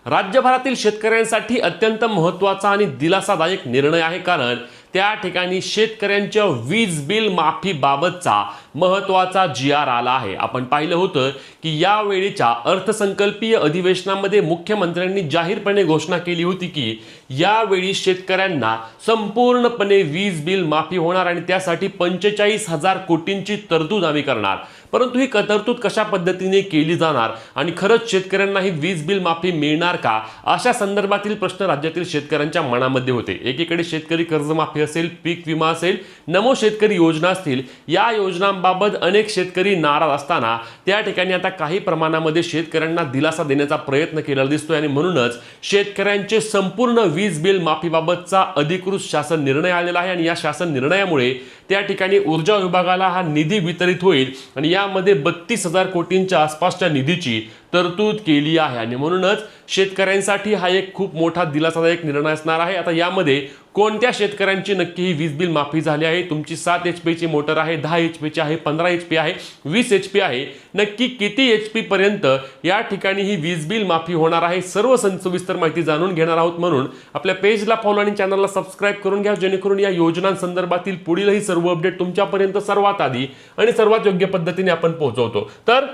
राज्यभरातील शेतकऱ्यांसाठी अत्यंत महत्त्वाचा आणि दिलासादायक निर्णय आहे, कारण त्या ठिकाणी शेतकऱ्यांच्या वीज बिल माफीबाबतचा महत्त्वाचा जी.आर. आला आहे. आपण पाहिलं होतं की यावेळीच्या अर्थसंकल्पीय अधिवेशनामध्ये मुख्यमंत्र्यांनी जाहीरपणे घोषणा केली होती की यावेळी शेतकऱ्यांना संपूर्णपणे वीज बिल माफी होणार आणि त्यासाठी 45,000 कोटींची तरतूद आम्ही करणार. परंतु ही तरतूद कशा पद्धतीने केली जाणार आणि खरंच शेतकऱ्यांना ही वीज बिल माफी मिळणार का, अशा संदर्भातील प्रश्न राज्यातील शेतकऱ्यांच्या मनामध्ये होते. एकीकडे शेतकरी कर्जमाफी असेल, पीक विमा असेल, नमो शेतकरी योजना असतील, या योजनांबाबत अनेक शेतकरी नाराज असताना त्या ठिकाणी आता काही प्रमाणामध्ये शेतकऱ्यांना दिलासा देण्याचा प्रयत्न केला दिसतोय आणि म्हणूनच शेतकऱ्यांचे संपूर्ण वीज बिल माफीबाबतचा अधिकृत शासन निर्णय आलेला आहे आणि या शासन निर्णयामुळे त्या ठिकाणी ऊर्जा विभागाला हा निधी वितरित होईल आणि यामध्ये 32,000 कोटींच्या आसपासच्या निधीची तरतूद केली आहे आणि म्हणूनच शेतकऱ्यांसाठी हा एक खूप मोठा दिलासादायक निर्णय असणार आहे. आता यामध्ये कोणत्या शेतकऱ्यांची नक्की ही वीज बिल माफी झाली आहे, तुमची 7 HP ची मोटर आहे, 10 HP ची आहे, 15 HP आहे, 20 HP आहे, नक्की किती HP पर्यंत या ठिकाणी ही वीज बिल माफी होणार आहे, सर्व सविस्तर माहिती जाणून घेणार आहोत. म्हणून आपल्या पेजला फॉलो आणि चॅनलला सबस्क्राईब करून घ्या, जेणेकरून या योजनांसंदर्भातील पुढीलही सर्व अपडेट तुमच्यापर्यंत सर्वात आधी आणि सर्वात योग्य पद्धतीने आपण पोहोचवतो. तर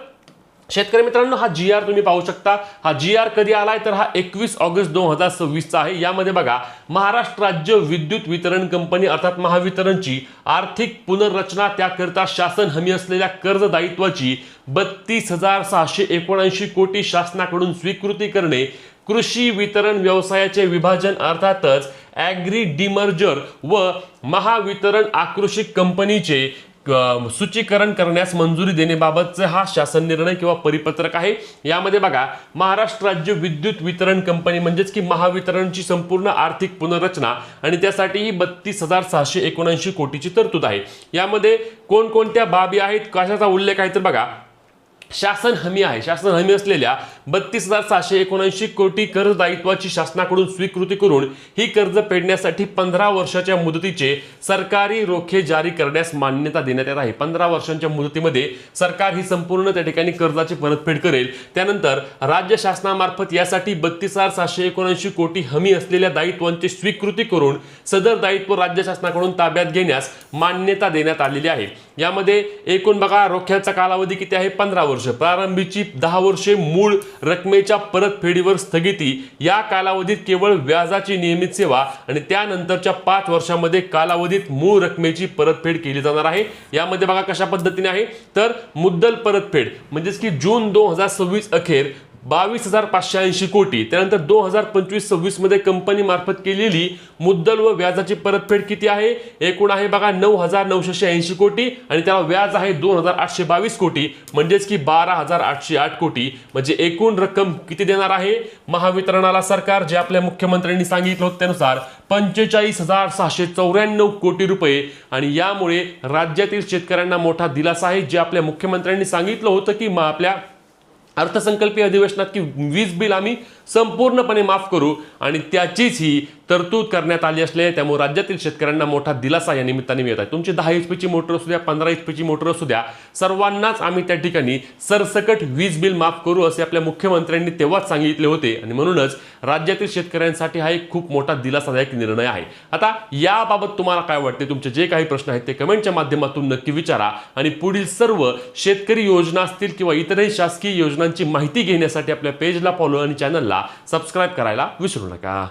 शेतकरी मित्रांनो, हा जी.आर. तुम्ही पाहू शकता. हा जी.आर. कधी आलाय तर हा 21 ऑगस्ट 2026 चा आहे. यामध्ये बघा, महाराष्ट्र राज्य विद्युत वितरण कंपनी अर्थात महावितरणची आर्थिक पुनर्रचना, त्याकरता शासन हमी असलेल्या कर्ज दायित्वाची 32,679 कोटी शासनाकडून स्वीकृती करणे, कृषी वितरण व्यवसायाचे विभाजन अर्थातच ॲग्री डिमर्जर व महावितरण आकृषिक कंपनीचे सूचीकरण करण्यास मंजुरी देण्याबाबतचा हा शासन निर्णय किंवा परिपत्रक आहे. यामध्ये बघा, महाराष्ट्र राज्य विद्युत वितरण कंपनी म्हणजेच की महावितरणची संपूर्ण आर्थिक पुनर्रचना आणि त्यासाठी ही 32,679 कोटीची तरतूद आहे. यामध्ये कोणकोणत्या बाबी आहेत, कशाचा उल्लेख आहे तर बघा, शासन हमी आहे. शासन हमी असलेल्या 32,679 कोटी कर्ज दायित्वाची शासनाकडून स्वीकृती करून ही कर्ज फेडण्यासाठी 15 वर्षाच्या मुदतीचे सरकारी रोखे जारी करण्यास मान्यता देण्यात येत आहे. 15 वर्षांच्या मुदतीमध्ये सरकार ही संपूर्ण त्या ठिकाणी कर्जाची परतफेड करेल. त्यानंतर राज्य शासनामार्फत यासाठी 32,679 कोटी हमी असलेल्या दायित्वांची स्वीकृती करून सदर दायित्व राज्य शासनाकडून ताब्यात घेण्यास मान्यता देण्यात आलेली आहे. यामध्ये एकूण बघा, रोख्याचा कालावधी किती आहे, 15 वर्ष. प्रारंभीची 10 वर्षे मूळ रकमेच्या परतफेडीवर स्थगिती, या कालावधीत केवळ व्याजाची नियमित सेवा आणि त्यानंतरच्या 5 वर्षांमध्ये कालावधीत मूळ रकमेची परतफेड केली जाणार आहे. यामध्ये बघा कशा पद्धतीने आहे तर मुद्दल परतफेड म्हणजेच की जून 2026 अखेर 22,580 कोटी, त्यानंतर 2025-26 मध्ये कंपनी मार्फत केलेली मुद्दल व व्याजाची परतफेड किती आहे, एकूण आहे बघा 9,980 कोटी आणि त्याला व्याज आहे 2,822 कोटी, म्हणजेच की 12,808 कोटी. म्हणजे एकूण रक्कम किती देणार आहे महावितरणाला सरकार, जे आपल्या मुख्यमंत्र्यांनी सांगितलं होतं त्यानुसार 45,694 कोटी रुपये. आणि यामुळे राज्यातील शेतकऱ्यांना मोठा दिलासा आहे. जे आपल्या मुख्यमंत्र्यांनी सांगितलं होतं की आपल्या अर्थसंकल्पीय अधिवेशनात की वीज बिल आम्ही संपूर्णपणे माफ करू आणि त्याचीच ही तरतूद करण्यात आली असले, त्यामुळे राज्यातील शेतकऱ्यांना मोठा दिलासा या निमित्ताने मिळत आहे. तुमची 10 HP ची मोटर असू द्या, 15 HP ची मोटर असू द्या, सर्वांनाच आम्ही त्या ठिकाणी सरसकट वीज बिल माफ करू असे आपल्या मुख्यमंत्र्यांनी तेव्हाच सांगितले होते आणि म्हणूनच राज्यातील शेतकऱ्यांसाठी हा एक खूप मोठा दिलासादायक निर्णय आहे. आता याबाबत तुम्हाला काय वाटते, तुमचे जे काही प्रश्न आहेत ते कमेंटच्या माध्यमातून नक्की विचारा आणि पुढील सर्व शेतकरी योजना असतील किंवा इतरही शासकीय योजनांची माहिती घेण्यासाठी आपल्या पेजला फॉलो आणि चॅनलला सबस्क्राईब करायला विसरू नका.